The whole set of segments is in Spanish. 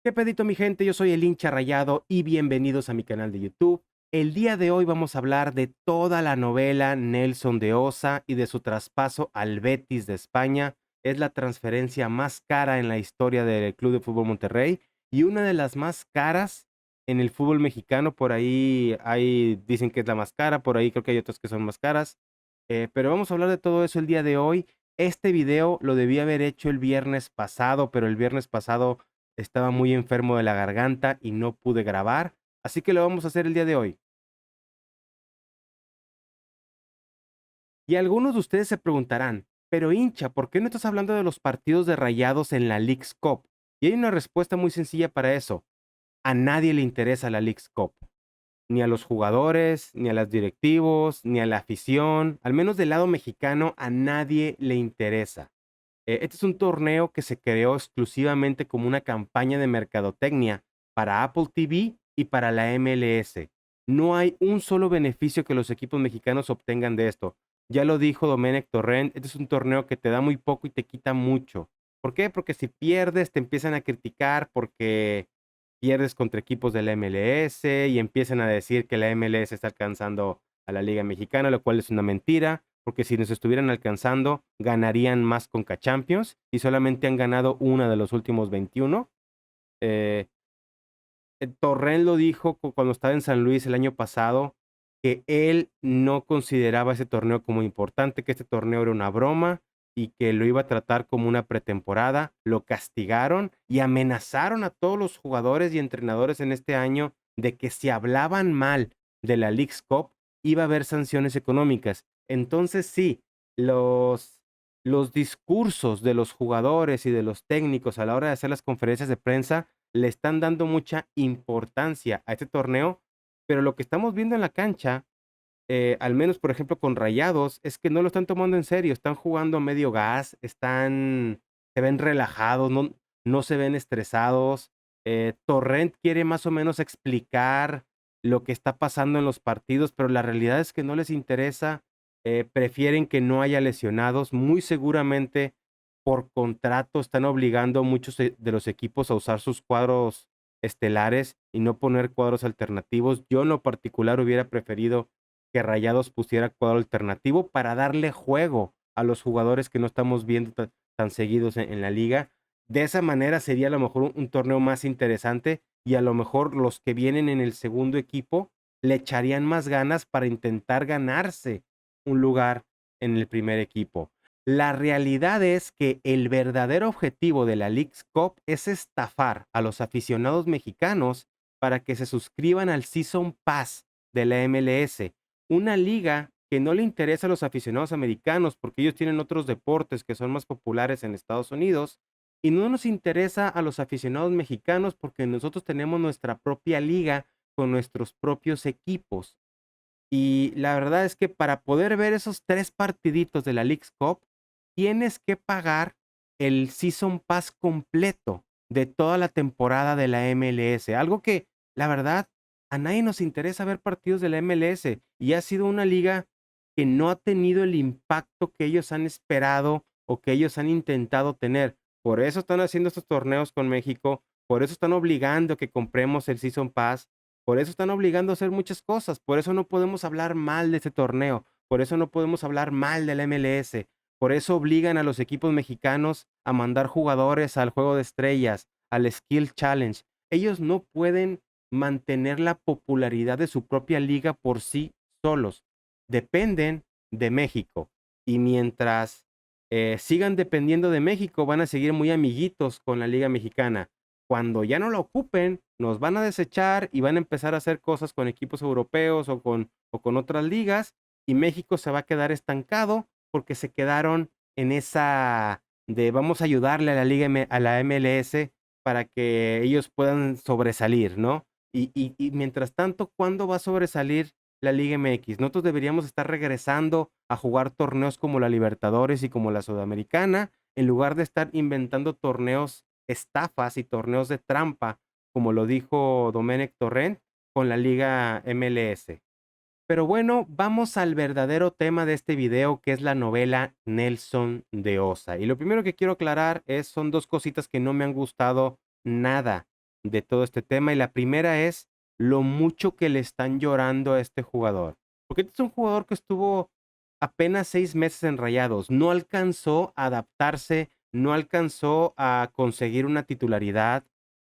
¿Qué pedito, mi gente? Yo soy el hincha rayado y bienvenidos a mi canal de YouTube. El día de hoy vamos a hablar de toda la novela Nelson de Osa y de su traspaso al Betis de España. Es la transferencia más cara en la historia del Club de Fútbol Monterrey y una de las más caras en el fútbol mexicano. Por ahí dicen que es la más cara, por ahí creo que hay otras que son más caras. Pero vamos a hablar de todo eso el día de hoy. Este video lo debí haber hecho el viernes pasado, pero el viernes pasado estaba muy enfermo de la garganta y no pude grabar, así que lo vamos a hacer el día de hoy. Y algunos de ustedes se preguntarán, pero hincha, ¿por qué no estás hablando de los partidos de Rayados en la Leagues Cup? Y hay una respuesta muy sencilla para eso. A nadie le interesa la Leagues Cup. Ni a los jugadores, ni a los directivos, ni a la afición. Al menos del lado mexicano, a nadie le interesa. Este es un torneo que se creó exclusivamente como una campaña de mercadotecnia para Apple TV y para la MLS. No hay un solo beneficio que los equipos mexicanos obtengan de esto. Ya lo dijo Domenech Torrent, este es un torneo que te da muy poco y te quita mucho. ¿Por qué? Porque si pierdes te empiezan a criticar porque pierdes contra equipos de la MLS y empiezan a decir que la MLS está alcanzando a la Liga Mexicana, lo cual es una mentira, porque si nos estuvieran alcanzando, ganarían más Conca Champions y solamente han ganado una de los últimos 21. Eh, Torrent lo dijo cuando estaba en San Luis el año pasado, que él no consideraba ese torneo como importante, que este torneo era una broma y que lo iba a tratar como una pretemporada. Lo castigaron y amenazaron a todos los jugadores y entrenadores en este año de que si hablaban mal de la Leagues Cup, iba a haber sanciones económicas. Entonces sí, los discursos de los jugadores y de los técnicos a la hora de hacer las conferencias de prensa le están dando mucha importancia a este torneo, pero lo que estamos viendo en la cancha, al menos por ejemplo con Rayados, es que no lo están tomando en serio, están jugando a medio gas, se ven relajados, no se ven estresados. Torrent quiere más o menos explicar lo que está pasando en los partidos, pero la realidad es que no les interesa, prefieren que no haya lesionados, muy seguramente por contrato están obligando a muchos de los equipos a usar sus cuadros estelares y no poner cuadros alternativos. Yo en lo particular hubiera preferido que Rayados pusiera cuadro alternativo para darle juego a los jugadores que no estamos viendo tan seguidos en la liga. De esa manera sería a lo mejor un torneo más interesante y a lo mejor los que vienen en el segundo equipo le echarían más ganas para intentar ganarse un lugar en el primer equipo. La realidad es que el verdadero objetivo de la Leagues Cup es estafar a los aficionados mexicanos para que se suscriban al Season Pass de la MLS, una liga que no le interesa a los aficionados americanos porque ellos tienen otros deportes que son más populares en Estados Unidos y no nos interesa a los aficionados mexicanos porque nosotros tenemos nuestra propia liga con nuestros propios equipos. Y la verdad es que para poder ver esos 3 partiditos de la Leagues Cup, tienes que pagar el Season Pass completo de toda la temporada de la MLS, algo que, la verdad, a nadie nos interesa ver partidos de la MLS, y ha sido una liga que no ha tenido el impacto que ellos han esperado o que ellos han intentado tener. Por eso están haciendo estos torneos con México, por eso están obligando a que compremos el Season Pass, por eso están obligando a hacer muchas cosas, por eso no podemos hablar mal de este torneo, por eso no podemos hablar mal de la MLS, por eso obligan a los equipos mexicanos a mandar jugadores al Juego de Estrellas, al Skill Challenge. Ellos no pueden mantener la popularidad de su propia liga por sí solos. Dependen de México. Y mientras sigan dependiendo de México, van a seguir muy amiguitos con la Liga Mexicana. Cuando ya no la ocupen, nos van a desechar y van a empezar a hacer cosas con equipos europeos o con otras ligas, y México se va a quedar estancado porque se quedaron en esa de vamos a ayudarle a la a la MLS para que ellos puedan sobresalir, ¿no? Y mientras tanto, ¿cuándo va a sobresalir la Liga MX? Nosotros deberíamos estar regresando a jugar torneos como la Libertadores y como la Sudamericana, en lugar de estar inventando torneos estafas y torneos de trampa, como lo dijo Domenech Torrent con la Liga MLS. Pero bueno, vamos al verdadero tema de este video, que es la novela Nelson de Osa. Y lo primero que quiero aclarar son dos cositas que no me han gustado nada de todo este tema, y la primera es lo mucho que le están llorando a este jugador. Porque este es un jugador que estuvo apenas 6 meses en Rayados, no alcanzó a adaptarse, no alcanzó a conseguir una titularidad,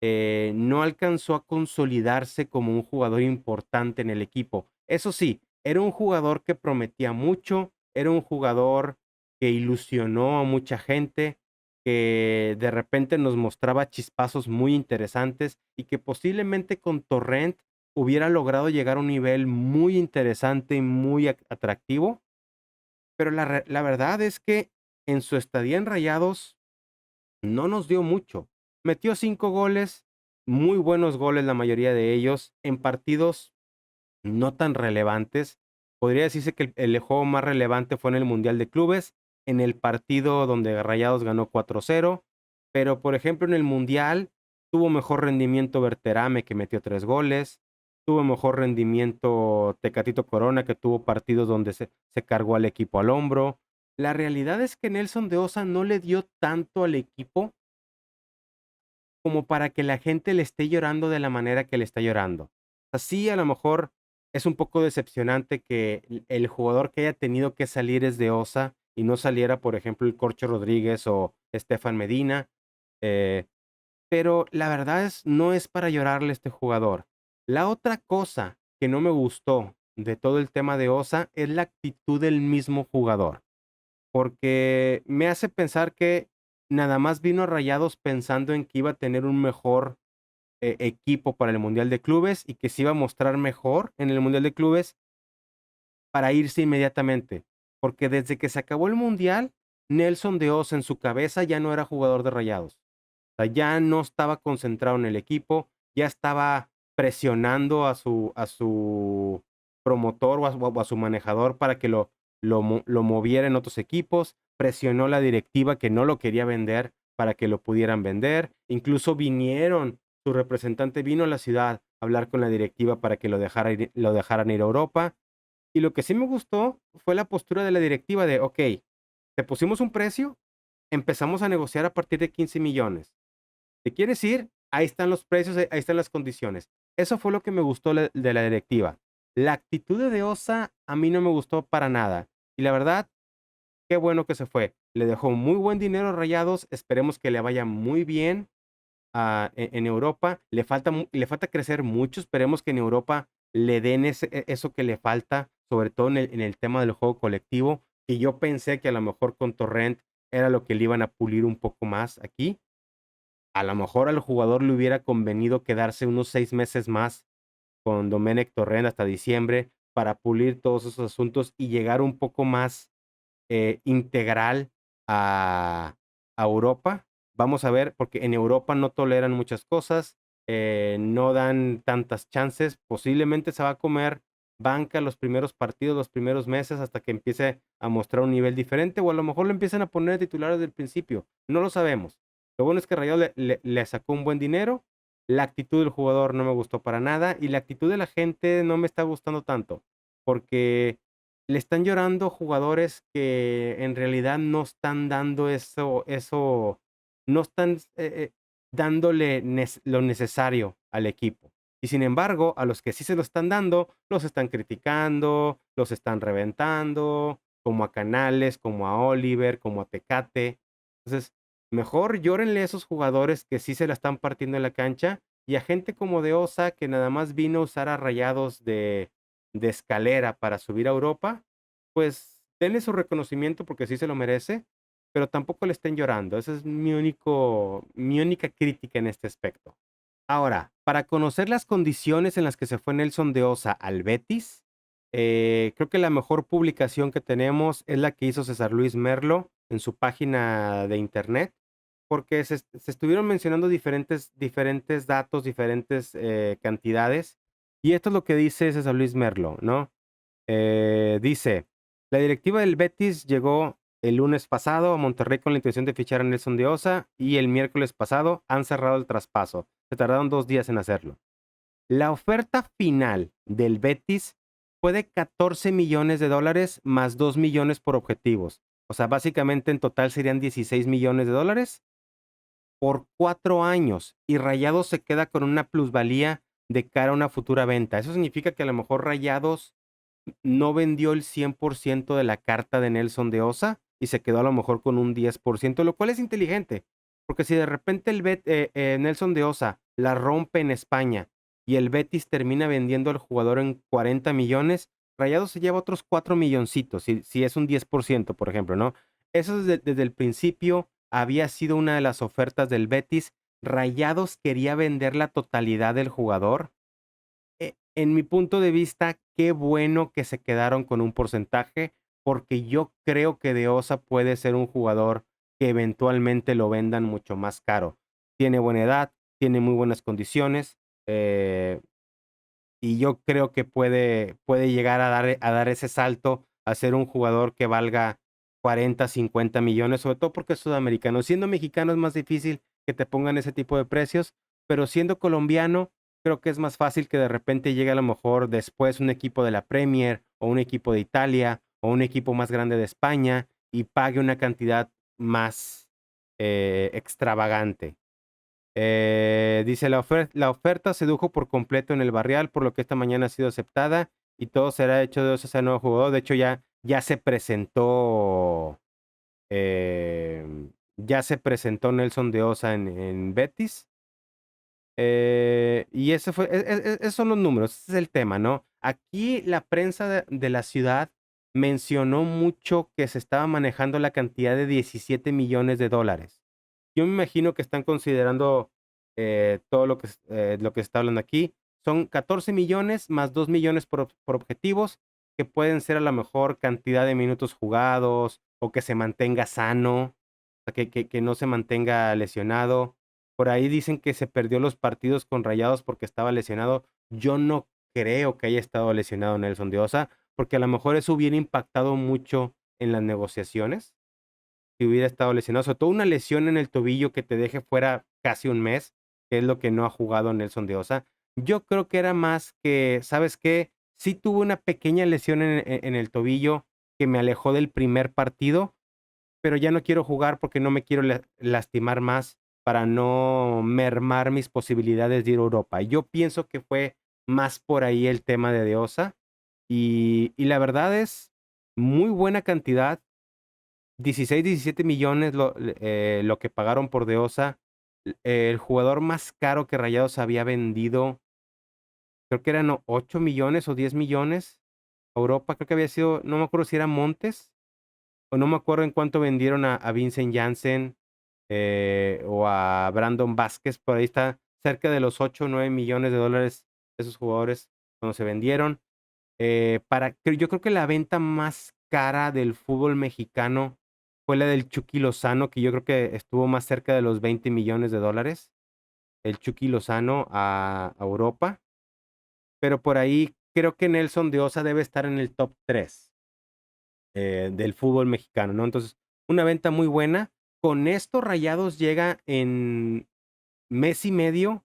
no alcanzó a consolidarse como un jugador importante en el equipo. Eso sí, era un jugador que prometía mucho, era un jugador que ilusionó a mucha gente, que de repente nos mostraba chispazos muy interesantes y que posiblemente con Torrent hubiera logrado llegar a un nivel muy interesante y muy atractivo, pero la verdad es que en su estadía en Rayados no nos dio mucho. Metió 5 goles, muy buenos goles la mayoría de ellos, en partidos no tan relevantes. Podría decirse que el juego más relevante fue en el Mundial de Clubes, en el partido donde Rayados ganó 4-0, pero, por ejemplo, en el Mundial tuvo mejor rendimiento Berterame, que metió 3 goles, tuvo mejor rendimiento Tecatito Corona, que tuvo partidos donde se cargó al equipo al hombro. La realidad es que Nelson de Osa no le dio tanto al equipo como para que la gente le esté llorando de la manera que le está llorando. Así a lo mejor es un poco decepcionante que el jugador que haya tenido que salir es de Osa y no saliera, por ejemplo, el Corcho Rodríguez o Estefan Medina. eh, pero la verdad es, no es para llorarle a este jugador. La otra cosa que no me gustó de todo el tema de Osa es la actitud del mismo jugador, porque me hace pensar que nada más vino a Rayados pensando en que iba a tener un mejor equipo para el Mundial de Clubes y que se iba a mostrar mejor en el Mundial de Clubes para irse inmediatamente. Porque desde que se acabó el Mundial, Nelson de Oz en su cabeza ya no era jugador de Rayados. O sea, ya no estaba concentrado en el equipo, ya estaba presionando a su promotor o a su manejador para que lo moviera en otros equipos, presionó a la directiva que no lo quería vender para que lo pudieran vender, incluso su representante vino a la ciudad a hablar con la directiva para que lo dejaran ir a Europa, y lo que sí me gustó fue la postura de la directiva de, ok, te pusimos un precio, empezamos a negociar a partir de 15 millones. ¿Te quieres ir? Ahí están los precios, ahí están las condiciones. Eso fue lo que me gustó de la directiva. La actitud de Osa a mí no me gustó para nada. Y la verdad, qué bueno que se fue. Le dejó muy buen dinero a Rayados. Esperemos que le vaya muy bien en Europa. Le falta crecer mucho. Esperemos que en Europa le den eso que le falta, sobre todo en el tema del juego colectivo. Y yo pensé que a lo mejor con Torrent era lo que le iban a pulir un poco más aquí. A lo mejor al jugador le hubiera convenido quedarse unos 6 meses más con Domenech Torrent hasta diciembre para pulir todos esos asuntos y llegar un poco más integral a, a Europa. Vamos a ver, porque en Europa no toleran muchas cosas, no dan tantas chances. Posiblemente se va a comer banca los primeros partidos, los primeros meses, hasta que empiece a mostrar un nivel diferente, o a lo mejor lo empiezan a poner de titular desde el principio. No lo sabemos. Lo bueno es que Rayo le sacó un buen dinero. La actitud del jugador no me gustó para nada y la actitud de la gente no me está gustando tanto, porque le están llorando jugadores que en realidad no están dando no están dándole lo necesario al equipo. Y sin embargo, a los que sí se lo están dando, los están criticando, los están reventando, como a Canales, como a Oliver, como a Tecate. Entonces, mejor llórenle a esos jugadores que sí se la están partiendo en la cancha y a gente como de Osa que nada más vino a usar a Rayados de escalera para subir a Europa, pues denle su reconocimiento porque sí se lo merece, pero tampoco le estén llorando. Esa es mi única crítica en este aspecto. Ahora, para conocer las condiciones en las que se fue Nelson de Osa al Betis, creo que la mejor publicación que tenemos es la que hizo César Luis Merlo en su página de internet, porque se estuvieron mencionando diferentes datos, diferentes cantidades, y esto es lo que dice César Luis Merlo, ¿no? Dice, la directiva del Betis llegó el lunes pasado a Monterrey con la intención de fichar a Nelson de Osa y el miércoles pasado han cerrado el traspaso. Se tardaron 2 días en hacerlo. La oferta final del Betis fue de 14 millones de dólares más 2 millones por objetivos. O sea, básicamente en total serían 16 millones de dólares. por 4 años y Rayados se queda con una plusvalía de cara a una futura venta. Eso significa que a lo mejor Rayados no vendió el 100% de la carta de Nelson de Osa y se quedó a lo mejor con un 10%, lo cual es inteligente, porque si de repente Nelson de Osa la rompe en España y el Betis termina vendiendo al jugador en 40 millones, Rayados se lleva otros 4 milloncitos, si es un 10%, por ejemplo, ¿no? Eso desde el principio había sido una de las ofertas del Betis. Rayados quería vender la totalidad del jugador. En mi punto de vista, qué bueno que se quedaron con un porcentaje, porque yo creo que De Osa puede ser un jugador que eventualmente lo vendan mucho más caro. Tiene buena edad, tiene muy buenas condiciones, y yo creo que puede llegar a dar ese salto a ser un jugador que valga 40, 50 millones, sobre todo porque es sudamericano. Siendo mexicano es más difícil que te pongan ese tipo de precios, pero siendo colombiano, creo que es más fácil que de repente llegue a lo mejor después un equipo de la Premier o un equipo de Italia o un equipo más grande de España y pague una cantidad más extravagante. Dice, la oferta sedujo por completo en el barrial, por lo que esta mañana ha sido aceptada y todo será hecho de ese nuevo jugador. De hecho, ya se presentó, ya se presentó Nelson de Osa en Betis. Y esos son los números, ese es el tema, ¿no? Aquí la prensa de la ciudad mencionó mucho que se estaba manejando la cantidad de 17 millones de dólares. Yo me imagino que están considerando todo lo que se está hablando aquí. Son 14 millones más 2 millones por objetivos, que pueden ser a lo mejor cantidad de minutos jugados o que se mantenga sano, o sea, que no se mantenga lesionado. Por ahí dicen que se perdió los partidos con Rayados porque estaba lesionado. Yo no creo que haya estado lesionado Nelson de Osa, porque a lo mejor eso hubiera impactado mucho en las negociaciones si hubiera estado lesionado, sobre todo una lesión en el tobillo que te deje fuera casi un mes, que es lo que no ha jugado Nelson de Osa. Yo creo que era más que, ¿sabes qué? Sí tuve una pequeña lesión en el tobillo que me alejó del primer partido, pero ya no quiero jugar porque no me quiero lastimar más para no mermar mis posibilidades de ir a Europa. Yo pienso que fue más por ahí el tema de Osa y la verdad es muy buena cantidad. 16, 17 millones lo que pagaron por De Osa. El jugador más caro que Rayados había vendido, creo que eran 8 millones o 10 millones. A Europa creo que había sido, no me acuerdo si era Montes, o no me acuerdo en cuánto vendieron a Vincent Janssen o a Brandon Vázquez. Por ahí está cerca de los 8 o 9 millones de dólares esos jugadores cuando se vendieron. Yo creo que la venta más cara del fútbol mexicano fue la del Chucky Lozano, que yo creo que estuvo más cerca de los 20 millones de dólares. El Chucky Lozano a Europa. Pero por ahí creo que Nelson de Osa debe estar en el top 3 del fútbol mexicano, ¿no? Entonces, una venta muy buena. Con esto, Rayados llega en mes y medio,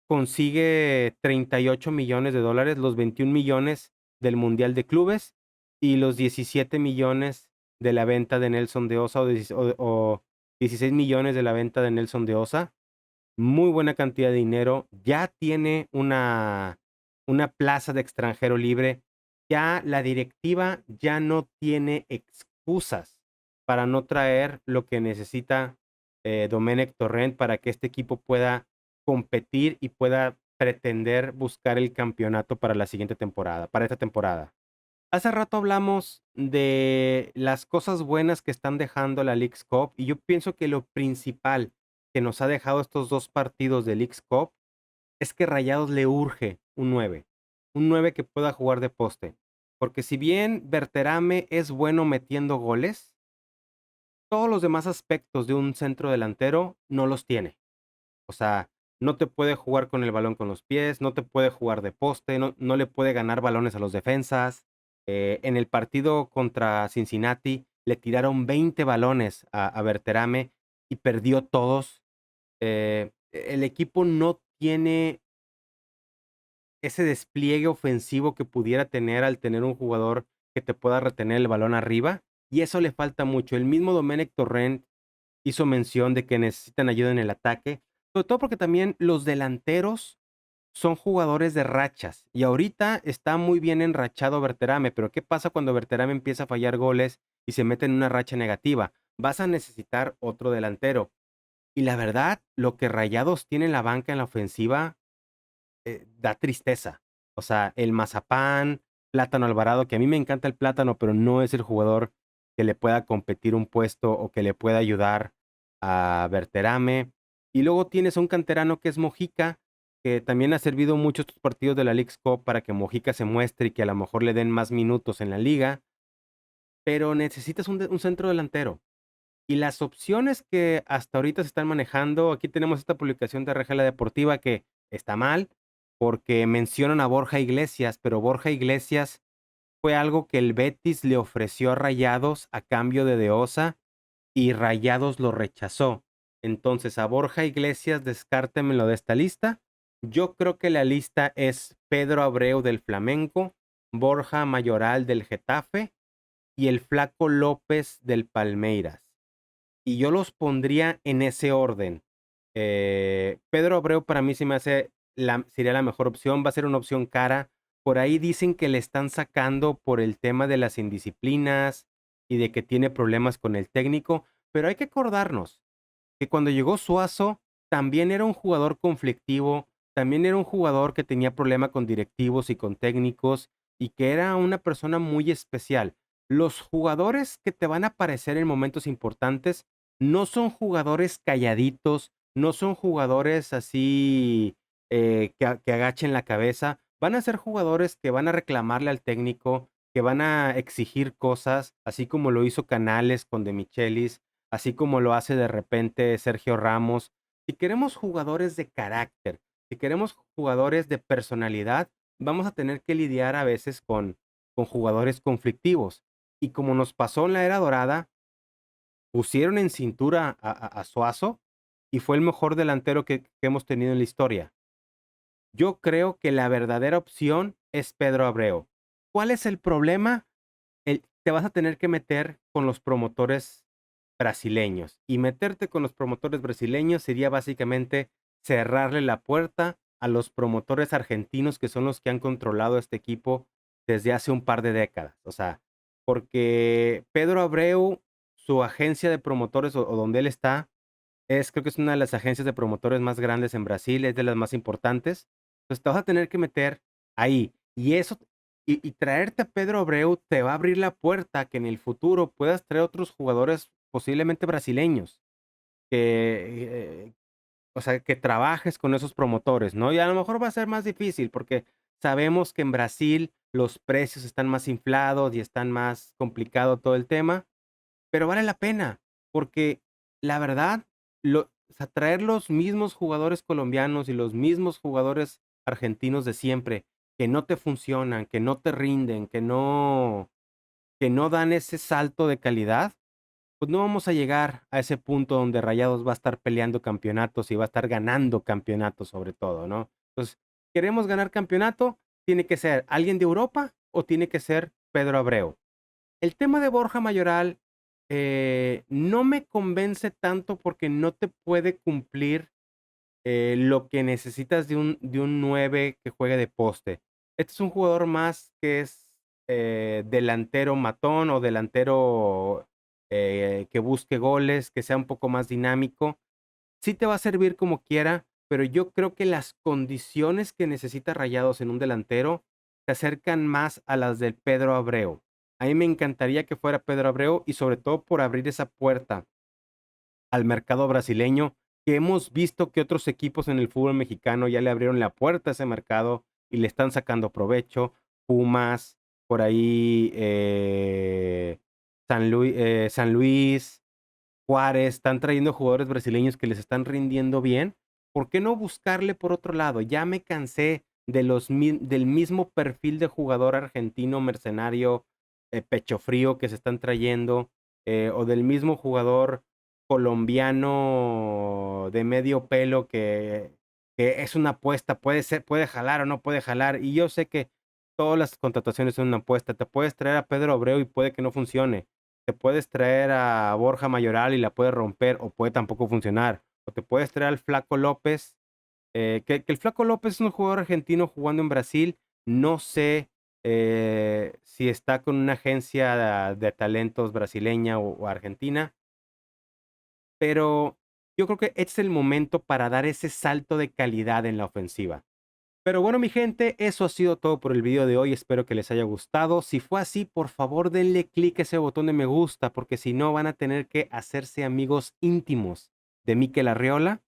consigue 38 millones de dólares, los 21 millones del Mundial de Clubes y los 17 millones de la venta de Nelson de Osa o 16 millones de la venta de Nelson de Osa. Muy buena cantidad de dinero. Ya tiene una plaza de extranjero libre. Ya la directiva ya no tiene excusas para no traer lo que necesita Domenech Torrent para que este equipo pueda competir y pueda pretender buscar el campeonato para la siguiente temporada, para esta temporada. Hace rato hablamos de las cosas buenas que están dejando la Leagues Cup y yo pienso que lo principal que nos ha dejado estos 2 partidos de Leagues Cup es que Rayados le urge un 9 que pueda jugar de poste, porque si bien Berterame es bueno metiendo goles, todos los demás aspectos de un centro delantero no los tiene. O sea, no te puede jugar con el balón con los pies, no te puede jugar de poste, no le puede ganar balones a los defensas. En el partido contra Cincinnati le tiraron 20 balones a Berterame y perdió todos. El equipo no tiene ese despliegue ofensivo que pudiera tener al tener un jugador que te pueda retener el balón arriba, y eso le falta mucho. El mismo Domenech Torrent hizo mención de que necesitan ayuda en el ataque, sobre todo porque también los delanteros son jugadores de rachas y ahorita está muy bien enrachado Berterame, pero ¿qué pasa cuando Berterame empieza a fallar goles y se mete en una racha negativa? Vas a necesitar otro delantero. Y la verdad, lo que Rayados tiene en la banca en la ofensiva da tristeza. O sea, el Mazapán, Plátano Alvarado, que a mí me encanta el Plátano, pero no es el jugador que le pueda competir un puesto o que le pueda ayudar a Berterame. Y luego tienes a un canterano que es Mojica, que también ha servido mucho estos partidos de la Leagues Cup para que Mojica se muestre y que a lo mejor le den más minutos en la liga, pero necesitas un centro delantero. Y las opciones que hasta ahorita se están manejando, aquí tenemos esta publicación de Regela Deportiva que está mal, porque mencionan a Borja Iglesias, pero Borja Iglesias fue algo que el Betis le ofreció a Rayados a cambio de Osa y Rayados lo rechazó. Entonces, a Borja Iglesias, descártemelo de esta lista. Yo creo que la lista es Pedro Abreu del Flamenco, Borja Mayoral del Getafe y el Flaco López del Palmeiras. Y yo los pondría en ese orden. Pedro Abreu para mí se me hace sería la mejor opción, va a ser una opción cara. Por ahí dicen que le están sacando por el tema de las indisciplinas y de que tiene problemas con el técnico, pero hay que acordarnos que cuando llegó Suazo también era un jugador conflictivo, también era un jugador que tenía problema con directivos y con técnicos y que era una persona muy especial. Los jugadores que te van a aparecer en momentos importantes no son jugadores calladitos, no son jugadores así que agachen la cabeza, van a ser jugadores que van a reclamarle al técnico, que van a exigir cosas, así como lo hizo Canales con De Michelis, así como lo hace de repente Sergio Ramos. Si queremos jugadores de carácter, si queremos jugadores de personalidad, vamos a tener que lidiar a veces con jugadores conflictivos. Y como nos pasó en la era dorada, pusieron en cintura a Suazo y fue el mejor delantero que hemos tenido en la historia. Yo creo que la verdadera opción es Pedro Abreu. ¿Cuál es el problema? Te vas a tener que meter con los promotores brasileños. Y meterte con los promotores brasileños sería básicamente cerrarle la puerta a los promotores argentinos que son los que han controlado este equipo desde hace un par de décadas. O sea, porque Pedro Abreu, su agencia de promotores o donde él está, creo que es una de las agencias de promotores más grandes en Brasil, es de las más importantes. Entonces te vas a tener que meter ahí. Y eso, y traerte a Pedro Abreu te va a abrir la puerta a que en el futuro puedas traer otros jugadores posiblemente brasileños, que, o sea, que trabajes con esos promotores, ¿no? Y a lo mejor va a ser más difícil porque sabemos que en Brasil los precios están más inflados y están más complicado todo el tema, pero vale la pena, porque la verdad, o sea, traer los mismos jugadores colombianos y los mismos jugadores argentinos de siempre, que no te funcionan, que no te rinden, que no dan ese salto de calidad, pues no vamos a llegar a ese punto donde Rayados va a estar peleando campeonatos y va a estar ganando campeonatos sobre todo, ¿no? Entonces, queremos ganar campeonato, tiene que ser alguien de Europa o tiene que ser Pedro Abreu. El tema de Borja Mayoral no me convence tanto porque no te puede cumplir lo que necesitas de un 9 que juegue de poste. Este es un jugador más que es delantero matón o delantero que busque goles, que sea un poco más dinámico. Sí te va a servir como quiera, pero yo creo que las condiciones que necesita Rayados en un delantero se acercan más a las del Pedro Abreu. A mí me encantaría que fuera Pedro Abreu y sobre todo por abrir esa puerta al mercado brasileño, que hemos visto que otros equipos en el fútbol mexicano ya le abrieron la puerta a ese mercado y le están sacando provecho. Pumas, por ahí San Luis, Juárez, están trayendo jugadores brasileños que les están rindiendo bien. ¿Por qué no buscarle por otro lado? Ya me cansé del mismo perfil de jugador argentino mercenario, pecho frío que se están trayendo, o del mismo jugador colombiano de medio pelo que es una apuesta, puede jalar o no puede jalar. Y yo sé que todas las contrataciones son una apuesta. Te puedes traer a Pedro Abreu y puede que no funcione. te puedes traer a Borja Mayoral y la puedes romper o puede tampoco funcionar. O te puedes traer al Flaco López, que el Flaco López es un jugador argentino jugando en Brasil. No sé si está con una agencia de talentos brasileña o argentina, pero yo creo que este es el momento para dar ese salto de calidad en la ofensiva. Pero bueno, mi gente, eso ha sido todo por el video de hoy. Espero que les haya gustado. Si fue así, por favor denle click a ese botón de me gusta, porque si no van a tener que hacerse amigos íntimos de Mikel Arriola.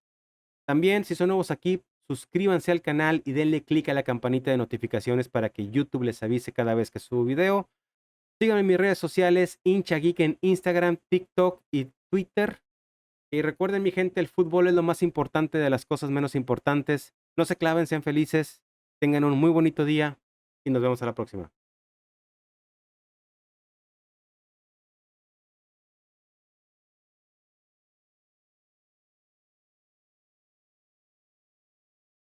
También, si son nuevos aquí, suscríbanse al canal y denle click a la campanita de notificaciones para que YouTube les avise cada vez que subo video. Síganme en mis redes sociales, hincha geek en Instagram, TikTok y Twitter. Y recuerden, mi gente, el fútbol es lo más importante de las cosas menos importantes. No se claven, sean felices, tengan un muy bonito día y nos vemos a la próxima.